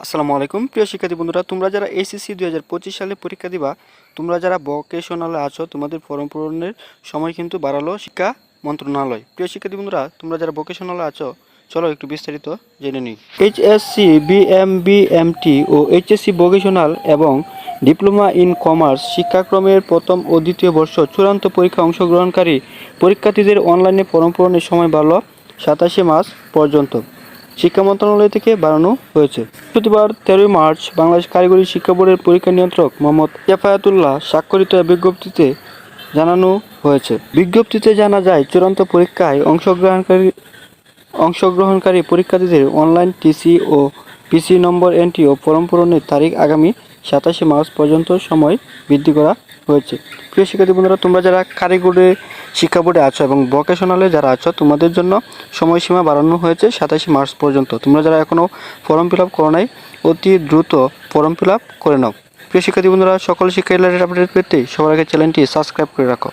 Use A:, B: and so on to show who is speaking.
A: আসসালামু আলাইকুম প্রিয় শিক্ষার্থী বন্ধুরা, তোমরা যারা এইচএসসি 2025 সালে পরীক্ষা দিবা, তোমরা যারা ভোকেশনালে আছো, তোমাদের ফর্ম পূরণের সময় কিন্তু বাড়ালো শিক্ষা মন্ত্রণালয়। প্রিয় শিক্ষার্থী বন্ধুরা, তোমরা যারা ভোকেশনালে আছো, চলো একটু বিস্তারিত জেনে নিই। এইচএসসি বিএমবিএমটি ও এইচএসসি ভোকেশনাল এবং ডিপ্লোমা ইন কমার্স শিক্ষাক্রমের প্রথম ও দ্বিতীয় বর্ষ চূড়ান্ত পরীক্ষা অংশগ্রহণকারী পরীক্ষার্থীদের অনলাইনে ফর্ম পূরণের সময় বাড়ল 27 মার্চ পর্যন্ত। শিক্ষা মন্ত্রণালয় থেকে বাড়ানো হয়েছে। বৃহস্পতিবার 13 মার্চ বাংলাদেশ কারিগরি শিক্ষা বোর্ডের পরীক্ষা নিয়ন্ত্রক মোহাম্মদ ইয়াফায়াতুল্লাহ স্বাক্ষরিত বিজ্ঞপ্তিতে জানানো হয়েছে। বিজ্ঞপ্তিতে জানা যায়, চূড়ান্ত পরীক্ষায় অংশগ্রহণকারী পরীক্ষার্থীদের অনলাইন টিসি ও পিসি নম্বর এন্ট্রি ও ফর্ম পূরণের তারিখ আগামী 27 মার্চ পর্যন্ত সময় বৃদ্ধি করা হয়েছে। প্রিয় শিক্ষার্থী বন্ধুরা, তোমরা যারা কারিগরি শিক্ষা বোর্ডে আছো এবং ভোকেশনালে যারা আছো, তোমাদের জন্য সময়সীমা বাড়ানো হয়েছে 27 মার্চ পর্যন্ত। তোমরা যারা এখনও ফর্ম ফিল আপ করো নাই, অতি দ্রুত ফর্ম ফিল আপ করে নাও। প্রিয় শিক্ষার্থী বন্ধুরা, সকল শিক্ষা রিলেটেড আপডেট পেতে সবার আগে চ্যানেলটি সাবস্ক্রাইব করে রাখো।